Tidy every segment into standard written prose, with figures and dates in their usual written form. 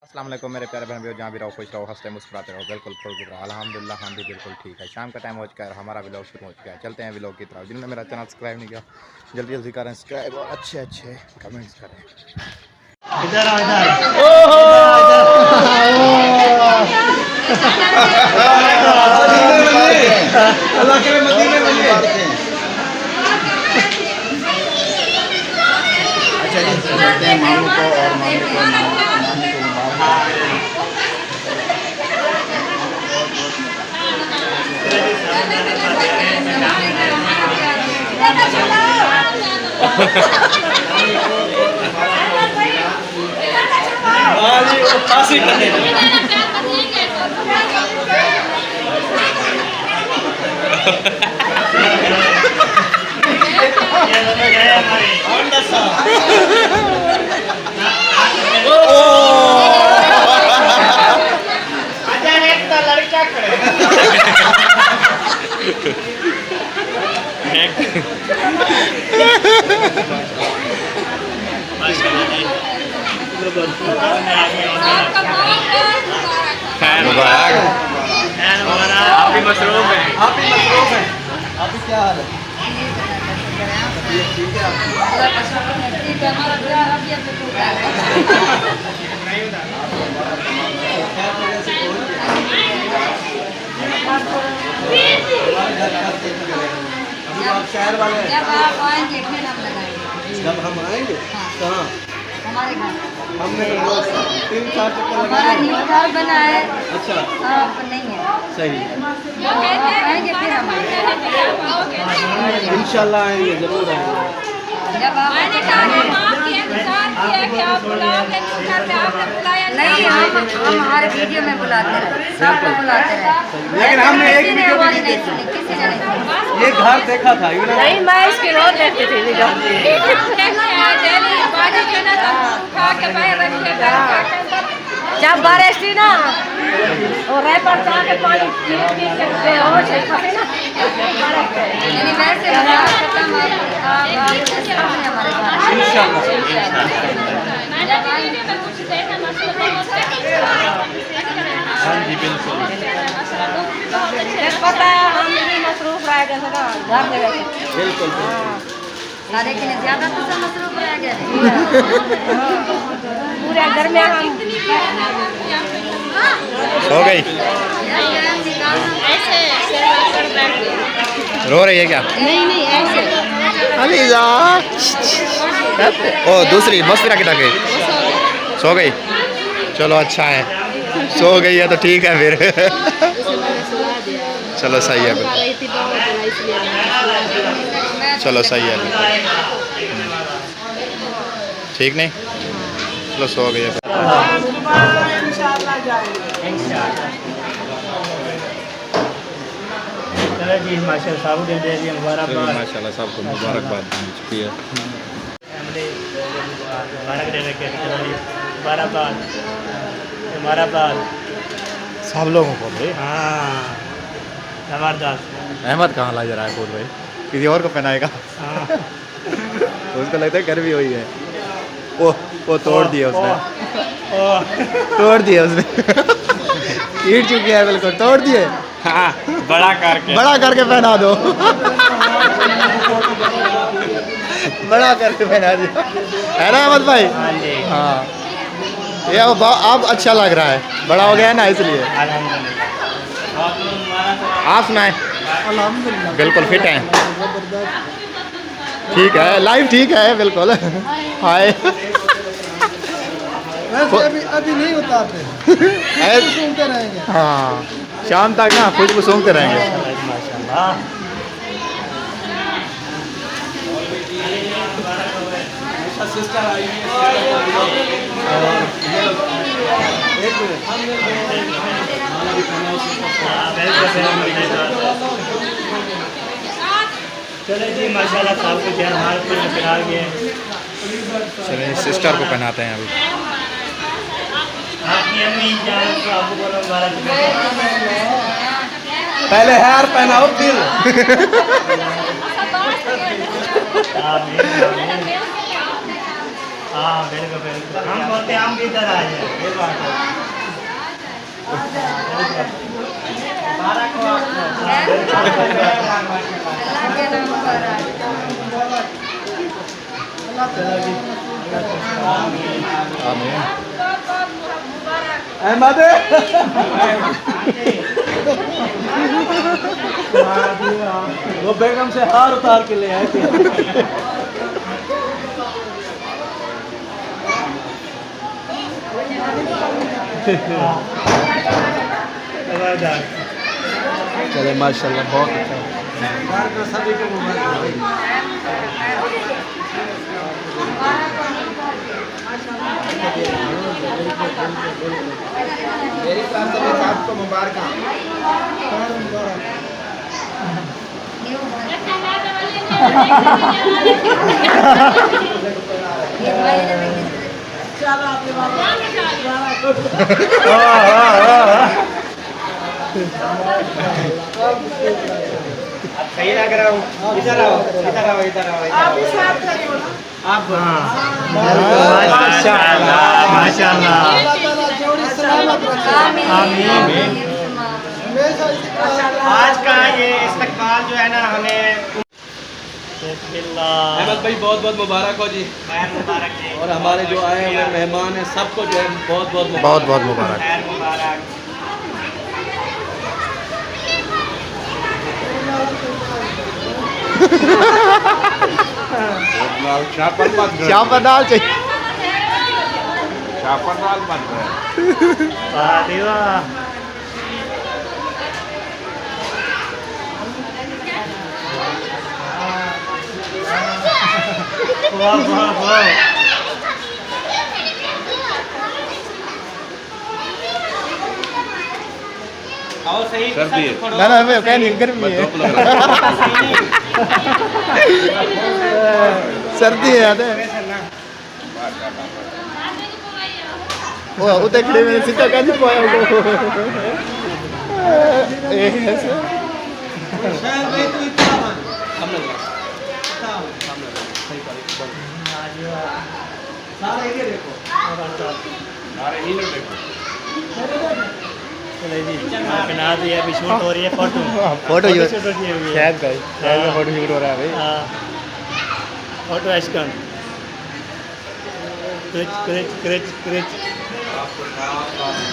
अस्सलाम वालेकुम मेरे प्यारे बहन, जहाँ भी रहो खुश रहो, हंसते मुस्कुराते रहो। बिल्कुल खुश रहो। अल्हम्दुलिल्लाह हम भी बिल्कुल ठीक है। शाम का टाइम हो चुका है, हमारा व्लॉग शुरू हो चुका है। चलते हैं व्लॉग की तरफ। जिन्होंने मेरा चैनल सब्सक्राइब नहीं किया जल्दी जल्दी करें सब्सक्राइब और अच्छे अच्छे कमेंट्स करें। अच्छा जी, चलते हैं मामू को और मामी को नानी को आप भी मसरूफ हैं। आप भी मसरूफ हैं। आप भी क्या हाल है? ठीक है। आप शहर वाले हैं? जब आप आएंगे फिर हम लगाएंगे। जब हम आएंगे कहाँ? हमारे घर हमने 3-4 चक्कर हमारा लगाए। न्यू घर बना है। अच्छा, आप नहीं है। सही। आप आएंगे फिर हम आएंगे। इंशाल्लाह आएंगे, जरूर आएंगे। जब आप नहीं, हम हर वीडियो में बुलाते रहे, सबको बुलाते रहे। लेकिन हमने एक किसी ने वीडियो भी हमारी नहीं नहीं सुनी, किसी ने नहीं सुनी। ये घर देखा था नहीं, मैं इसकी रोज देखती थी वीडियो। जब बारिश थी ना, वो रह पर जाके पानी पी के बेहोश है खाते ना। यानी वैसे खत्म हमारे हाँ जी बिल्कुल। पता है हम भी मसरूफ रह गए थे ना घर में वैसे। बिल्कुल। लेकिन ज़्यादा तो सब मसरूफ रह गए पूरे घर में हम सो गई। रो रही है क्या? नहीं ऐसे अलीजा ओ दूसरी मस्तिरा की टाके सो गई। चलो अच्छा है, सो गई है तो ठीक है फिर। चलो सही है फिर। चलो सही है ठीक नहीं, चलो सो गई है फिर। जी माशाल्लाह साहब दे दिए मुबारकबाद। माशाल्लाह सबको मुबारकबाद मिल चुकी है। मुबारक दे रखे मुबारकबाद मुबारकबाद सब लोगों को भाई। हाँ ज़बरदस्त। अहमद कहाँ ला जा रहा है फूल भाई, किसी और को पहनाएगा। हाँ उसको लगता है घर भी वही है। वो तोड़ दिया उसने, तोड़ दिया उसने। ईट चुकी है बिल्कुल, तोड़ दिए। हाँ बड़ा करके पहना दो। बड़ा करके पहना दिया है ना अहमद भाई? हाँ जी हाँ ये अब अच्छा लग रहा है, बड़ा हो गया है ना इसलिए। आप सुनाए? अल्हम्दुलिल्लाह बिल्कुल फिट हैं, ठीक है, लाइफ ठीक है बिल्कुल। हाय वैसे अभी नहीं उतारते, सुनते रहेंगे। हाँ शाम तक ना खुशबू सूंघते रहेंगे। माशाल्लाह। सिस्टर आई चले जी माशाल्लाह साहब को ध्यान हाथ पर फिरा गए। चलिए सिस्टर को पहनाते हैं अभी। आपकी अम्मी जान को आपको बोलो मुबारक। पहले हार पहनाओ फिर। हाँ बिल्कुल बिल्कुल, हम बोलते हम भी इधर आ जाए। के नाम पर आमीन। अहमद वो बेगम से हार उतार के ले आए थे। चले माशाल्लाह बहुत अच्छा। सभी को मेरी तरफ से भी आपको मुबारक। सही लग रहा हूँ। इधर आओ, इधर आओ, इधर आओ, आप माशाल्लाह माशाल्लाह। आमीन। आज का ये इस्तकबाल जो है ना हमें अहमद भाई बहुत बहुत मुबारक हो जी। खैर मुबारक जी। और हमारे जो आए हुए मेहमान हैं सबको जो है बहुत बहुत बहुत बहुत मुबारक। खैर मुबारक। चापा दाल चाहिए। वाह वाह वाह। आओ सही सर्दी है। ना ना मैं कह नहीं गर्मी है। सर्दी है याद है। वो उते खड़े में सीधा कह नहीं पाया वो। ऐसे बना दिया अभी शूट हो रही है फोटो। फोटो शूट हो रही है शायद भाई शायद फोटो शूट हो रहा है भाई। फोटो एस्कन क्रिच क्रिच क्रिच क्रिच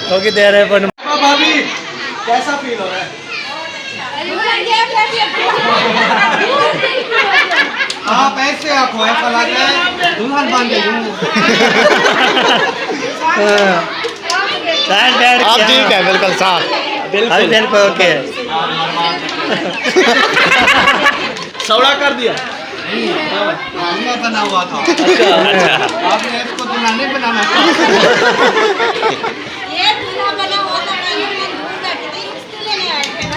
तो की दे रहे पर भाभी कैसा फील हो रहा है? आप ऐसे आपको ऐसा लगता है दुल्हन बन गई हूँ। आप ठीक है बिल्कुल साफ। बिल्कुल ओके। सौड़ा कर दिया। हमने बना हुआ था। अच्छा आपने इसको दुल्हन नहीं बनाना था। ये दूल्हा बना हुआ था ना, ये दूल्हा के लिए इसको लेने आए थे ना।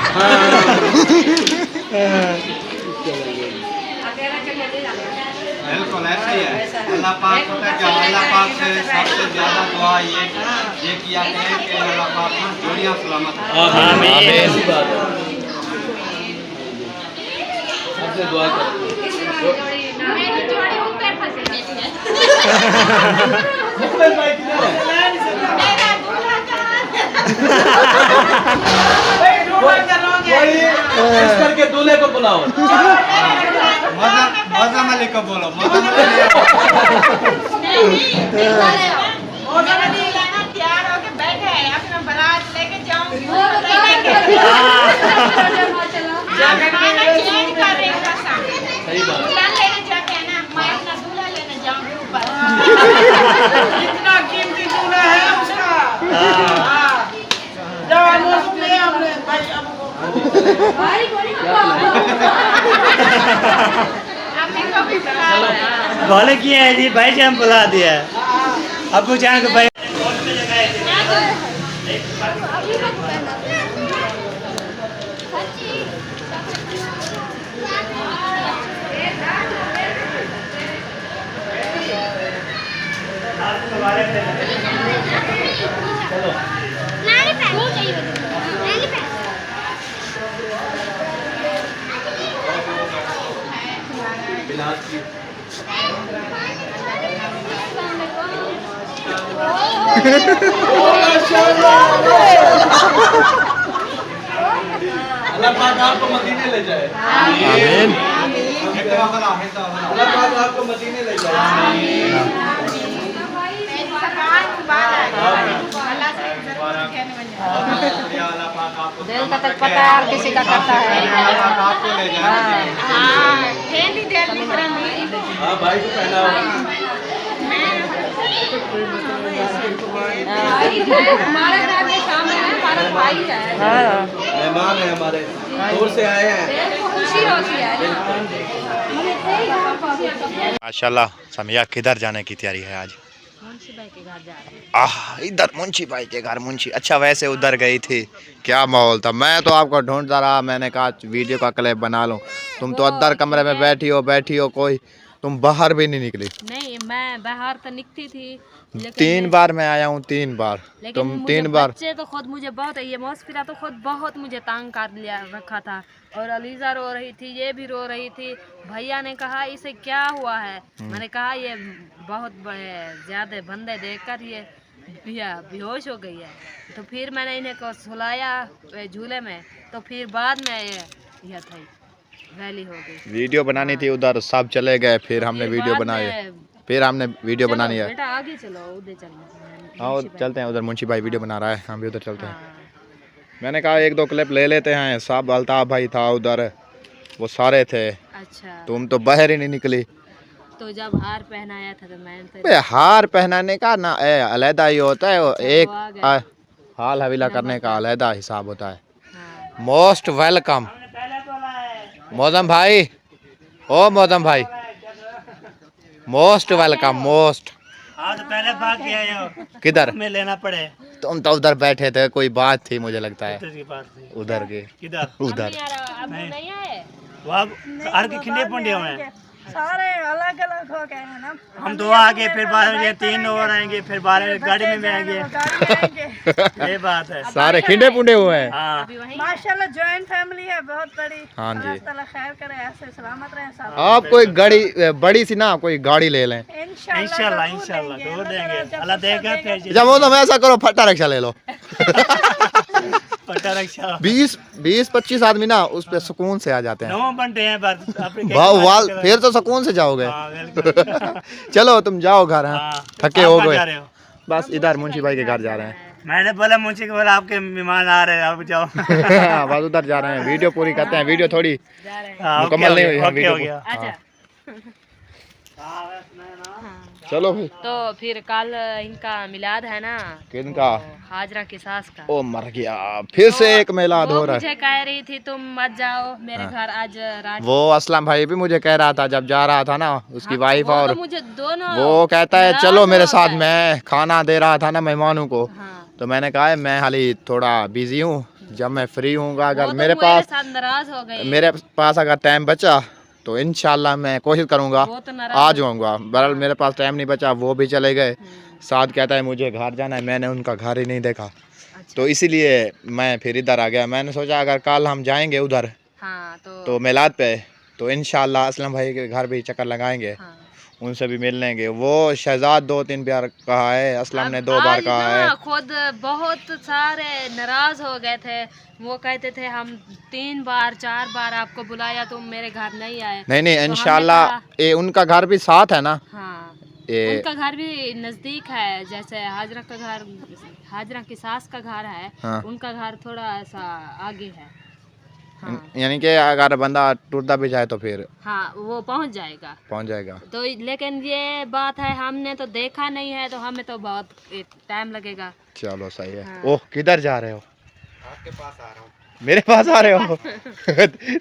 बिल्कुल ऐसा ही है। अल्लाह पाक पता है क्या, अल्लाह पाक से सबसे ज़्यादा दुआ ये किया करें कि अल्लाह पाक ना जोड़ियाँ सलामत रखे। आमीन। सबसे दुआ करें। मुकबल भाई किधर है? इस करके दूल्हे को बुलाओ। मजा मलिक को बोलो। मजा तैयार होके बैठे हैं अपना बारात लेके जाऊंगी चेंज कर रहे हैं कसम। सही बात। दूल्हा लेने जाके है ना, मैं अपना दूल्हा लेने जाऊंगी ऊपर। इतना कीमती दूल्हा है उसका। जाओ हमने भाई को भी बुला बोले किया है जी भाई जान बुला दिया है। अबू जान को भाई अल्लाह पाक आपको मदीने ले जाए। आमीन। अल्लाह पाक आपको मदीने ले जाए। दिल का तक पता है और किसी का करता है। आपको ले जाए। हाँ भाई को पहना हमारे घर में सामने है, हमारा भाई है। मेहमान है हमारे, दूर से आए हैं। खुशी होती है। माशाल्लाह समिया किधर जाने की तैयारी है आज? मुंशी भाई के घर जा रहे हैं। इधर मुंशी भाई के घर। मुंशी, अच्छा वैसे उधर गई थी, क्या माहौल था? मैं तो आपको ढूंढता रहा, मैंने कहा वीडियो का क्लिप बना लूं। तुम तो अंदर कमरे में बैठी हो कोई, तुम बाहर भी नहीं निकली। नहीं, मैं बाहर तो निकली थी, लेकिन 3 बार मैं आया हूँ, 3 बार। लेकिन तुम मुझे 3 बार। बच्चे तो खुद मुझे बहुत, ये मौसफिरा तो खुद बहुत मुझे तंग कर लिया रखा था। और अलीजा रो रही थी, ये भी रो रही थी। भैया ने कहा इसे क्या हुआ है? मैंने कहा ये बहुत ज्यादा बंदे देखकर ये बेहोश हो गई है। तो फिर मैंने इन्हें को सुलाया झूले में, तो फिर बाद में यह थी वैली हो गई। वीडियो बनानी थी उधर, सब चले गए, फिर हमने वीडियो बनाई है। फिर हमने वीडियो बनानी है। बेटा आगे चलो, उधर चलो। हाँ चलते हैं उधर, मुंशी भाई वीडियो बना रहा है, हम भी उधर चलते हैं। हाँ। मैंने कहा 1-2 क्लिप ले लेते हैं। सब अल्ताफ भाई था उधर, वो सारे थे। अच्छा, तुम तो बाहर ही नहीं निकली। तो जब हार पहनाया था तो मैंने तो बे हार पहनाने का ना अलहदा ही होता है, एक आ गए। हाल हवीला करने का अलहदा हिसाब होता है। हाँ। मोस्ट वेलकम मौजम भाई, ओ मौजम भाई, मोस्ट वेलकम। मोस्ट आज पहले भाग गया ये किधर? में लेना पड़े। तुम तो उधर बैठे थे, कोई बात थी मुझे लगता है। उधर की बात थी। उधर के किधर? उधर अब नहीं आए। वो अब हर के खिंडे पुंडे हुए हैं। सारे अलग अलग हो गए हैं ना। हम 2 आगे, फिर 3 और आएंगे, फिर 12 गाड़ी में भी आएंगे। ये बात है। सारे खिंडे पुंडे हुए हैं। हाँ, अभी वहीं माशाल्लाह जॉइंट फैमिली है बहुत बड़ी। हाँ जी। अल्लाह ताला खैर करे, ऐसे सलामत रहे सब। आप कोई गाड़ी बड़ी सी ना, कोई गाड़ी ले लें। इंशाल्लाह इंशाल्लाह दूर देंगे, अल्लाह देगा। फिर जब वो तो ऐसा करो, फट्टा रिक्शा ले लो। पट्टा रक्षा 20-25 आदमी ना उस पे सुकून से आ जाते हैं। 9 बनते हैं बस। फिर तो सुकून से जाओगे। हाँ, बिल्कुल। चलो तुम जाओ घर। हाँ। थके आप हो कहाँ गए। जा रहे हो? बस इधर मुंशी भाई के घर जा रहे हैं। मैंने बोला मुंशी को, बोला आपके मेहमान आ रहे हैं, आप जाओ। बस उधर जा रहे हैं, वीडियो पूरी करते हैं। वीडियो थोड़ी जा रहे हैं। हाँ, ओके मुकम्मल नहीं हो हुई गया, है ओके हो वीडियो। गया। अच्छा, चलो भाई। तो फिर कल इनका मिलाद है ना, किनका? हाजरा की सास का। ओ मर गया, फिर से एक मिलाद हो रहा है। मुझे कह रही थी तुम मत जाओ मेरे घर आज रात। वो असलम भाई भी मुझे कह रहा था जब जा रहा था ना, उसकी वाइफ वो और तो मुझे दोनों वो कहता है नाराज चलो मेरे होता साथ। है। मैं खाना दे रहा था ना मेहमानों को, हाँ। तो मैंने कहा है मैं हाली थोड़ा बिजी हूँ, जब मैं फ्री हूँगा, अगर वो तो मेरे साथ नाराज हो गए। मेरे पास अगर टाइम बचा तो इंशाल्लाह मैं कोशिश करूँगा वो तो नाराज आ जाऊँगा। बहरहाल मेरे पास टाइम नहीं बचा, वो भी चले गए। साथ कहता है मुझे घर जाना है, मैंने उनका घर ही नहीं देखा। अच्छा। तो इसीलिए मैं फिर इधर आ गया। मैंने सोचा अगर कल हम जाएंगे उधर हाँ, तो मिलाद पे, तो इंशाल्लाह असलम भाई के घर भी चक्कर लगाएंगे, हाँ। उनसे भी मिल लेंगे। वो शहजाद 2-3 बार कहा है, असलम ने 2 बार आज कहा ना है। खुद बहुत सारे नाराज हो गए थे। वो कहते थे हम 3 बार 4 बार आपको बुलाया, तुम मेरे घर नहीं आए। नहीं हमने इंशाल्लाह कहा- ये उनका घर भी साथ है ना। हाँ, ये उनका घर भी नजदीक है। जैसे हाजरा का घर, हाजरा की सास का घर है, हाँ। उनका घर थोड़ा ऐसा आगे है। हाँ, यानी कि अगर बंदा टूटता भी जाए तो फिर हाँ, वो पहुंच जाएगा। पहुंच जाएगा। तो लेकिन ये बात है, हमने तो देखा नहीं है, तो हमें तो बहुत टाइम लगेगा। चलो सही है। हाँ। ओह किधर जा रहे हो? आपके पास आ रहा हूँ। मेरे पास आ रहे हो?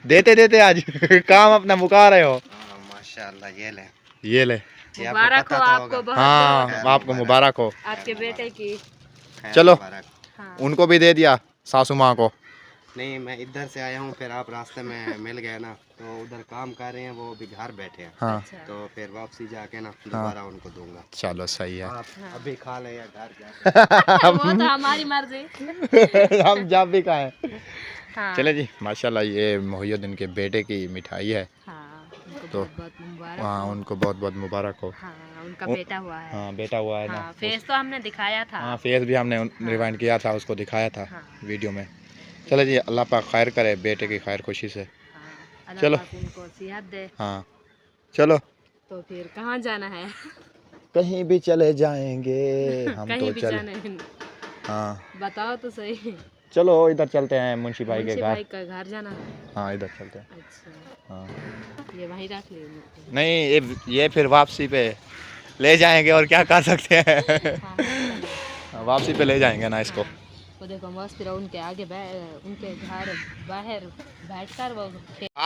देते देते आज काम अपना मुका रहे हो। माशाल्लाह, ये ले। ये ले। ये आपको मुबारक हो पता तो आपको होगा। बहुत। हाँ आपको मुबारक हो। आपके बेटे की। चलो। मुबारक। हाँ। उनको भी दे दिया सासू माँ को। नहीं, मैं इधर से आया हूँ, फिर आप रास्ते में मिल गए ना, तो उधर काम कर रहे हैं, वो भी घर बैठे हैं। हाँ अच्छा। तो फिर वापसी जाके ना दोबारा उनको दूंगा। चलो सही है। आप अभी खा ले या घर जाके। वो तो हमारी मर्जी। हम जब भी खाएं। हाँ। चले जी, माशाल्लाह ये मोहिउद्दीन के बेटे की मिठाई है। हाँ, उनको तो बहुत मुबारक। हाँ उनको बहुत बहुत मुबारक हो। हाँ, उनका बेटा हुआ है। हाँ बेटा हुआ है ना। हाँ, फेस तो हमने दिखाया था। हाँ फेस भी हमने रिवाइंड किया था, उसको दिखाया था हाँ। वीडियो में। चलो जी, अल्लाह पाक खैर करे, बेटे की खैर खुशी से। अल्लाह चलो। पाक उनको सेहत दे। हाँ चलो तो फिर कहाँ जाना है? कहीं भी चले जाएंगे हम कहीं तो भी चल। जाना है? हाँ बताओ तो सही। चलो इधर चलते हैं मुंशी भाई के मुंशी घर। भाई का घर जाना है? हाँ इधर चलते हैं। अच्छा, हाँ ये वहीं रख ले। नहीं ये फिर वापसी पे ले जाएंगे और क्या कर सकते हैं। हाँ, वापसी पे ले जाएंगे ना इसको। हाँ। वो देखो मस्त फिर उनके आगे उनके घर बाहर बैठकर वो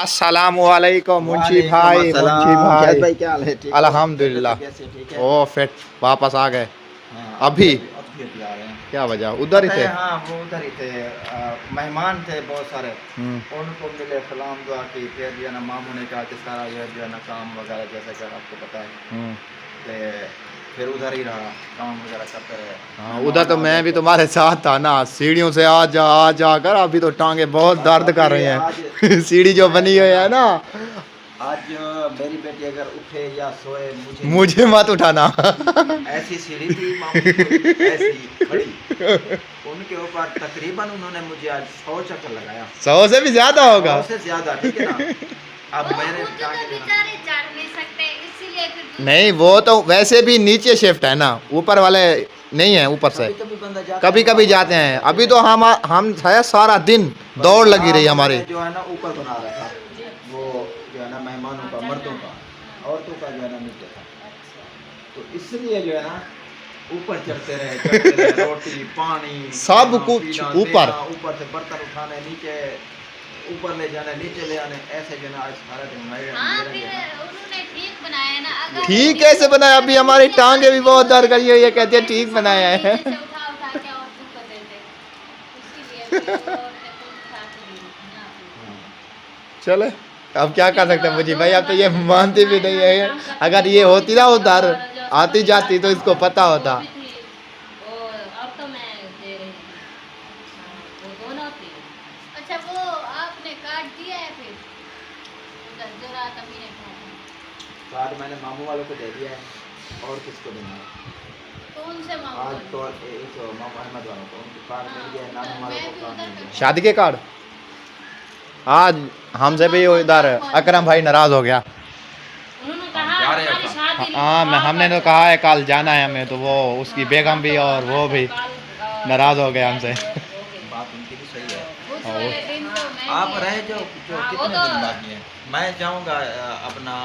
अस्सलाम वालेकुम मुंशी भाई। मुंशी भाई क्या हाल है? ठीक अल्हम्दुलिल्लाह। कैसे? ठीक है। ओ फिर वापस आ गए हाँ, अभी? अभी आ रहे हैं। क्या वजह? उधर ही थे? हाँ वो उधर ही थे। मेहमान थे बहुत सारे, हम्म। उनको मिले, सलाम दुआ की। फिर जो है ना मामू ने कहा कि सारा ये जो है ना काम वगैरह जैसा कि आपको पता है, तो फिर उधर ही रहा, काम वगैरह करते रहे। हाँ उधर तो मैं भी तुम्हारे साथ था ना, सीढ़ियों से आ जा कर अभी तो टांगे बहुत दर्द कर रही हैं। सीढ़ी जो बनी हुई है ना, आज मेरी बेटी अगर उठे या सोए मुझे मत उठाना। ऐसी सीढ़ी थी मामू की, ऐसी खड़ी उनके ऊपर तकरीबन उन्होंने मुझे आज 100 चक्कर लगाया। 100 से भी ज्यादा होगा। 100 से ज्यादा, ठीक है ना। अब मैंने बेचारे चढ़ नहीं सकते, इसीलिए फिर नहीं वो तो वैसे भी नीचे शिफ्ट है ना, ऊपर वाले नहीं है ऊपर से। कभी बंदा जाता कभी कभी जाते हैं। अभी तो हम है सारा दिन दौड़ लगी रही हमारी। जो है ना ऊपर बना रहा था, वो जो है ना मेहमानों का, मर्दों का, औरतों का जो है ना नीचे था। तो इसलिए जो है ना ऊपर चढ़ते रहे, रोटी पानी सब खाना, कुछ पीना, ऊपर। देना, ऊपर से बर्तन उठाने, नीचे ऊपर ले जाने, नीचे ले आने, ऐसे जो है ना आज सारा दिन हाँ, फिर उन्होंने ठीक बनाया ना। अगर ठीक कैसे बनाया? अभी हमारी टांगे भी बहुत दर्द करी हुई है, कहते हैं ठीक बनाया है। नीचे से उठा उठा के और तुम कर देते, इसीलिए फिर और उठा के दी ना। चलो अब क्या कर सकते हैं मुझे भाई, अब तो ये मानती भी नहीं है। अगर ये होती ना उधर आती जाती तो इसको पता होता। वो अब तो मैं दे रही थी। हाँ, वो दोनों थी। अच्छा, वो आपने काट दिया है फिर उधर जो रात अभी ने कहा कार्ड मैंने मामू वालों को दे दिया है। और किसको देना है? तो उनसे आज मांगो। तो इस मामा अहमद वालों को उनको कार्ड मिल गया है, नानू वालों को कार्ड मिल गया। शादी के कार्ड आज हमसे भी इधर अकरम भाई नाराज हो गया। उन्होंने कहा जा रहे हैं हमारी शादी हाँ हमने तो कहा है कल जाना है हमें, तो वो उसकी बेगम भी और वो भी नाराज हो गए हमसे। बात उनकी भी सही है। उस वाले दिन तो मैं आप रहे जो हाँ, वो कितने तो- दिन बाकी हैं? मैं जाऊंगा अपना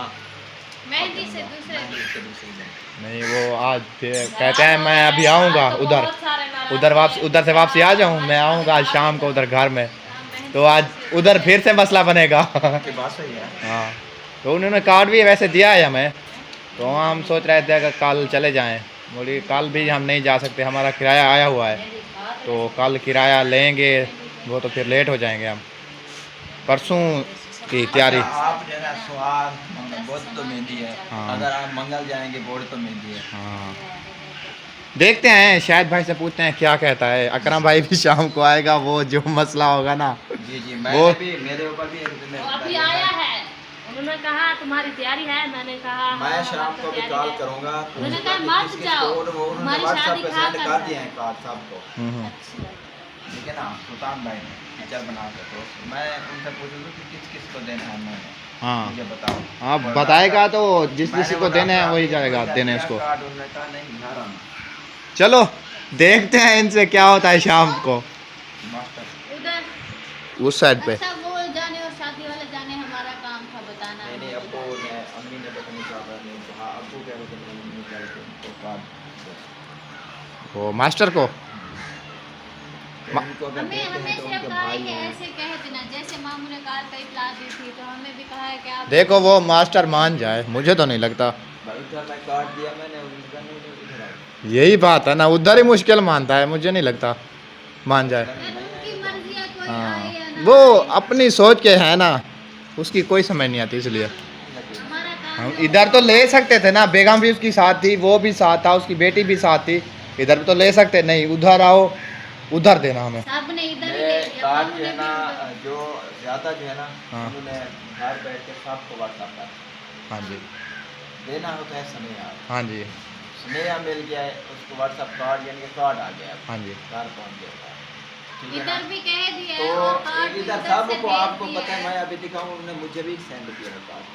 मेहंदी से दूसरे दूसरे दिन। नहीं वो आज फिर कहते हैं मैं अभी आऊँगा उधर, उधर से वापसी आ जाऊँ। मैं आऊँगा आज शाम को उधर घर में, तो आज उधर फिर से मसला बनेगा। की बात सही है। हाँ तो उन्होंने कार्ड भी वैसे दिया है हमें, तो हम सोच रहे थे अगर कल चले जाएं। बोली कल भी हम नहीं जा सकते, हमारा किराया आया हुआ है, तो कल किराया लेंगे वो तो फिर लेट हो जाएंगे हम। परसों की तैयारी। अच्छा, आप जो है ना स्वाद बहुत तो मेहंदी है। हाँ। अगर आप मंगल जाएंगे बोर्ड तो मेहंदी है। हाँ देखते हैं, शायद भाई से पूछते हैं क्या कहता है। अकरम भाई भी शाम को आएगा, वो जो मसला होगा ना। जी जी, वो- भी मेरे ऊपर भी एक वो अभी जिम्मेदारी आया है। है। उन्होंने कहा तुम्हारी तैयारी है, मैंने कहा मैं हाँ, शाम हमारी को भी तैयारी कॉल है। करूंगा। उन्होंने कहा मत किस-किस जाओ, को उन्होंने हमारी व्हाट्सएप शादी पे कहाँ सेंड कर कर रहे दिए हैं? हैं कार्ड सबको, अच्छा। ठीक है ना। सुल्तान भाई ने पिक्चर बना के, तो मैं उनसे पूछूंगा कि किस किस को देना है। मैंने हाँ मुझे बताओ। आप और बताएगा तो जिस मैंने किसी को बोला देने हैं था, वही जाएगा आपको देने दिया उसको। कार्ड, उन्होंने कहा नहीं घर आना। चलो देखते हैं इनसे क्या होता है शाम को मास्टर उधर उस साइड पे। अच्छा, वो जाने और शादी वाले जाने हमारा काम था बताना। नहीं नहीं, अब्बू ने अम्मी ने तो नहीं कहा, नहीं कहा। अब्बू कह रहे थे नहीं कह रहे थे उनको कार्ड दो। वो मास्टर को तो उनको अगर हमें देते हमें हैं तो से उनके कहा है भाई कि हैं। ऐसे कहे थे ना, जैसे मामू ने कार का इतला दी थी तो हमें भी कहा है कि आप देखो वो मास्टर मान जाए, मुझे तो नहीं लगता। भाई उधर मैं कार्ड दिया मैंने, उनका नहीं इधर आओ। यही बात है ना, उधर ही मुश्किल मानता है, मुझे नहीं लगता मान जाए। उनकी मर्जी है, कोई हाँ आए या ना वो आए। अपनी सोच के है ना, उसकी कोई समझ नहीं आती, इसलिए हमारा काम हम है। इधर तो ले सकते थे ना। बेगम भी उसकी साथ थी, वो भी साथ था, उसकी बेटी भी साथ थी। इधर तो ले सकते नहीं, उधर आओ उधर देना हमें। सब ने इधर ही ये ले लिया, कार्ड मामू जो ने है भी ना, उधर। जो ज़्यादा जो है ना, हाँ। उन्होंने घर बैठ के सबको व्हाट्सएप कर हाँ जी देना होता है। स्नेहा हाँ जी स्नेहा मिल गया है, उसको व्हाट्सएप कार्ड यानी कि कार्ड आ गया है, हाँ जी। घर पहुँच गया है। ठीक है ना? इधर भी कह दिया तो और कार्ड इधर इधर सब से को भेज आपको दिया पता है, है। मैं अभी दिखाऊं, उन्होंने मुझे भी सेंड किया है कार्ड।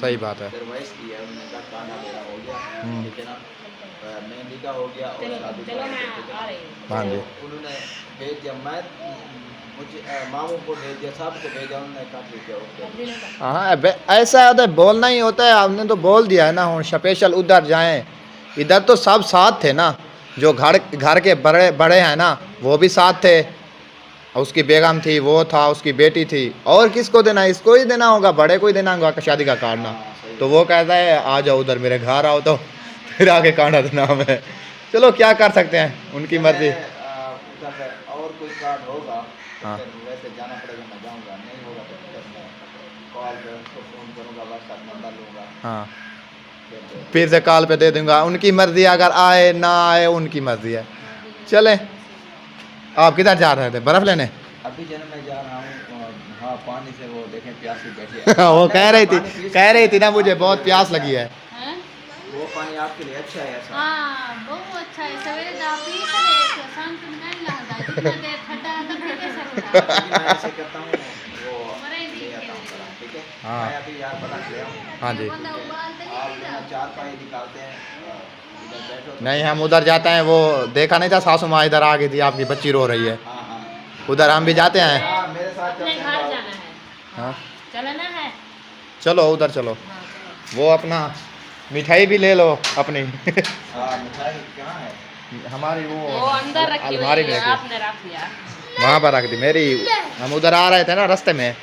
सही बात है। अदरवाइज किया है, उन्होंने कहा खाना मेरा हो गया, हम्म। ठीक है ना, मेहंदी का हो गया और शादी का हो गया, ठीक है ना? हाँ जी। तो उन्होंने भेज दिया, मैं मुझे मामू को भेज दिया, सबको भेजा, उन्होंने कहा ठीक है ओके। हाँ ऐसा होता है, बोलना ही होता है। आपने तो बोल दिया है ना, हम स्पेशल उधर जाएं। इधर तो सब साथ थे ना, जो घर के बड़े बड़े हैं ना वो भी साथ थे, उसकी बेगम थी, वो था, उसकी बेटी थी, और किसको देना है? इसको ही देना होगा, बड़े को ही देना होगा शादी का कार्ड ना। हाँ, सही तो वो कहता है आ जाओ उधर मेरे घर आओ, तो फिर आके कार्ड देना हमें। चलो क्या कर सकते हैं, उनकी मर्जी। उधर और कोई कार्ड होगा तो हाँ। फिर वैसे जाना पड़ेगा, मैं जाऊंगा, नहीं होगा तो फिर मैं कॉल पे उसको फ़ोन करूंगा, व्हाट्सएप नंबर लूंगा, हाँ, फिर फिर से कॉल पे दे दूंगा, उनकी मर्जी, अगर आए ना आए उनकी मर्जी है। चले, आप किधर जा रहे थे? बर्फ़ लेने? अभी जन मैं जा रहा हूँ, हाँ पानी से वो देखें प्यासी बैठी है। वो कह रही पानी पी थी ना मुझे बहुत प्यास लगी है। हैं? वो पानी आपके लिए अच्छा है ऐसा। हाँ बहुत अच्छा है, सवेरे दा पी करे शाम को नहीं लगता, जितना देर ठंडा है तब भी कैसा होता है। मैं ऐसे करता हूँ, वो मरे नहीं ले आता हूँ बड़ा, ठीक है। हाँ। मैं अभी यार बड़ा ले आऊँ, हाँ जी। बंदा उबालते आप नहीं यहाँ चार पाई निकालते हैं, इधर बैठो तो- नहीं, हम उधर जाते हैं, वो देखा नहीं था सासू माँ इधर आ गई थी, आपकी बच्ची रो रही है, हाँ हाँ उधर हम भी जाते हैं। हाँ, मेरे साथ अपने चलते घर हैं। जाना है, हाँ चलना है। चलो उधर चलो, हाँ, वो अपना मिठाई भी ले लो अपनी। हाँ मिठाई कहाँ है? हमारी वो अंदर रखी हुई अलमारी में है, रखी, आपने रख लिया। वहाँ पर रख दी मेरी। हम उधर आ रहे थे ना रास्ते में,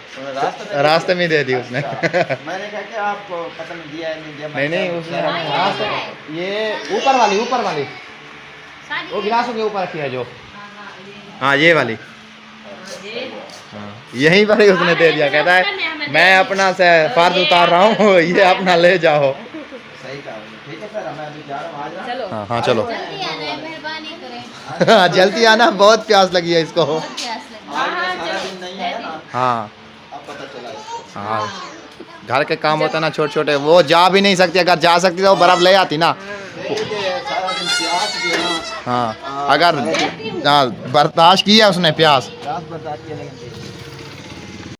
रास्ते में दे दी उसने। अच्छा, मैंने कहा कि आपको पता नहीं दिया है, नहीं दिया। नहीं नहीं, उसने हाँ, हमें ये रास्ते, है। ये ऊपर वाली शादी वो है। गिलासों के ऊपर रखी है जो, हाँ, हाँ ये वाली, ये हाँ यहीं पर ही उसने दे दिया। कहता है मैं अपना से फर्ज उतार रहा हूँ, ये अपना ले जाओ। सही कहा आपने। ठीक है सर, मैं अभी जा रहा हूँ, आज ना। चलो हाँ हाँ चलो। जल्दी आना है, मेहरबानी करें। जल्दी आना, बहुत प्यास लगी है इसको। बहुत प्यास लगी। आज मैं सारा दिन नहीं आया ना, हाँ अब पता चला इसको। हाँ, घर के काम होता है ना छोटे छोटे, वो जा भी नहीं सकती, अगर जा सकती तो बर्फ ले आती ना। देखिए, सारा दिन प्यास भी है ना, हाँ अगर बर्दाश्त किया उसने प्यास। प्यास बर्दाश्त किया, लेकिन देखिए।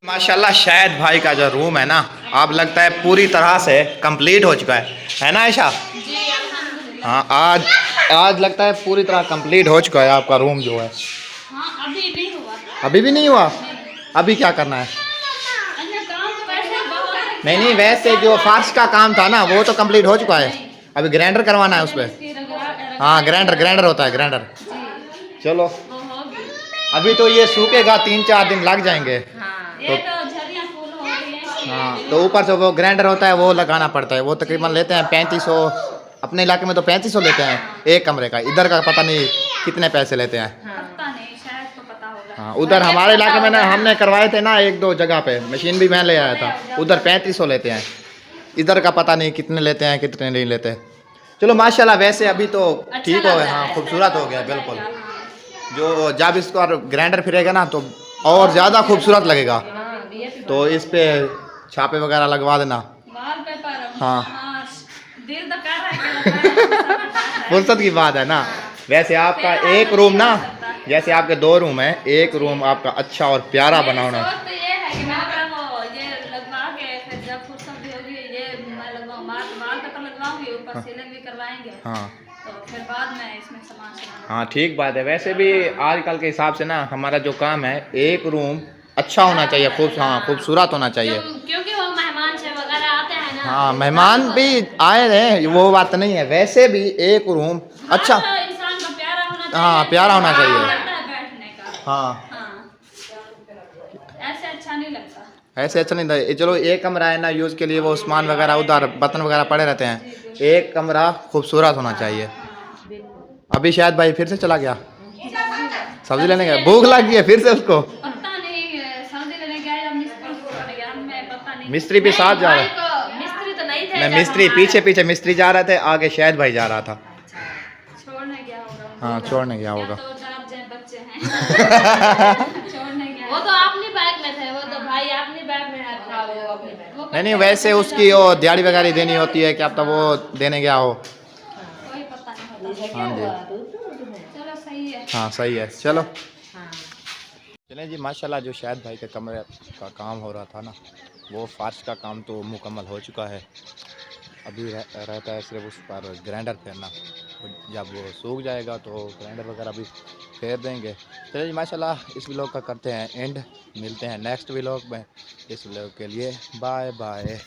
माशाल्लाह शायद भाई का जो रूम है ना, अब लगता है पूरी तरह से कंप्लीट हो चुका है ना आयशा? जी अल्हम्दुलिल्लाह। हाँ आज लगता है पूरी तरह कंप्लीट हो चुका है आपका रूम जो है। हाँ अभी नहीं हुआ, अभी भी नहीं हुआ? अभी क्या करना है? अन्य काम तो वैसे बहुत। नहीं वैसे जो फर्श का काम था ना वो तो कंप्लीट हो चुका है, अभी ग्राइंडर करवाना है उस पर। हाँ ग्राइंडर होता है, ग्राइंडर। चलो वो होगी। अभी तो ये सूखेगा, 3-4 दिन लग जाएंगे। ये तो झरिया फूल हो रही है। हाँ तो ऊपर से वो ग्राइंडर होता है वो लगाना पड़ता है, वो तकरीबन लेते हैं 3500, अपने इलाके में तो 3500 लेते हैं एक कमरे का, इधर का पता नहीं कितने पैसे लेते हैं। पता नहीं, शायद तो पता होगा। हाँ उधर हमारे इलाके में ना हमने करवाए थे ना 1-2 जगह पे, मशीन भी मैं ले आया था, उधर 3500 लेते हैं, इधर का पता नहीं कितने लेते हैं कितने नहीं लेते। चलो माशाल्लाह, वैसे अभी तो ठीक हो गया, हाँ खूबसूरत हो गया बिल्कुल। जो जब इसको ग्राइंडर फिरेगा ना तो और ज़्यादा खूबसूरत लगेगा, तो इस पे छापे वगैरह लगवा देना। वॉलपेपर। हाँ। दिल तो कर रहा है कि लगवाए, फुर्सत की बात है ना। वैसे आपका एक रूम ना, जैसे आपके 2 रूम है, एक रूम आपका अच्छा और प्यारा बनाना। सोच तो ये है कि मैं वो ये लगवा के फिर जब फुर्सत भी होगी ये मैं लगवाऊँ, माल का तो लगवाऊंगी, ऊपर सीलिंग भी करवाएंगे, हाँ तो फिर बाद में इसमें सामान सामान। हाँ ठीक बात है। वैसे भी आजकल के हिसाब से ना हमारा जो काम है, एक रूम अच्छा होना चाहिए, खूबसूरत होना चाहिए। क्योंकि वो मेहमान से वगैरह आते हैं ना। हाँ मेहमान भी आए रहे, वो बात नहीं है, वैसे भी एक रूम अच्छा, हाँ, तो इंसान का प्यारा होना चाहिए। हाँ प्यारा होना चाहिए। लगता है बैठने का। हाँ हाँ ऐसे अच्छा नहीं लगता। ऐसे अच्छा नहीं था। चलो एक कमरा है ना यूज़ के लिए, वो सामान वगैरह उधर बर्तन वगैरह पड़े रहते हैं, एक कमरा खूबसूरत होना चाहिए। अभी शायद भाई फिर से चला गया सब्जी लेने गया, भूख लग गई है फिर से उसको। पता नहीं सब्जी लेने गया या मिस्त्री को पड़ गया, हमें पता नहीं। मिस्त्री भी साथ जा रहा है? मिस्त्री तो नहीं थे नहीं जब मिस्त्री हम पीछे आए। पीछे मिस्त्री जा रहे थे, आगे शायद भाई जा रहा था। छोड़ने गया होगा। हाँ छोड़ने गया या होगा। तो आप जैसे बच्चे हैं। छोड़ने गया। वो तो अपनी बैग में थे, वो तो भाई अपनी बैग में था, वो अपनी बैग। नहीं वैसे उसकी वो दिहाड़ी वगैरह देनी होती है, क्या पता वो देने गया हो। कोई पता नहीं होता। हाँ जी चलो सही है। हाँ सही है। चलो चलें जी, माशाल्लाह जो शायद भाई के कमरे का काम हो रहा था ना, वो फर्श का काम तो मुकम्मल हो चुका है। अभी रहता है सिर्फ उस पर ग्राइंडर फेरना। तो जब वो सूख जाएगा तो ग्राइंडर वगैरह भी फेर देंगे। चलिए जी, माशाल्लाह इस व्लॉग का करते हैं एंड। मिलते हैं नेक्स्ट व्लॉग में। इस व्लॉग के लिए बाय बाय।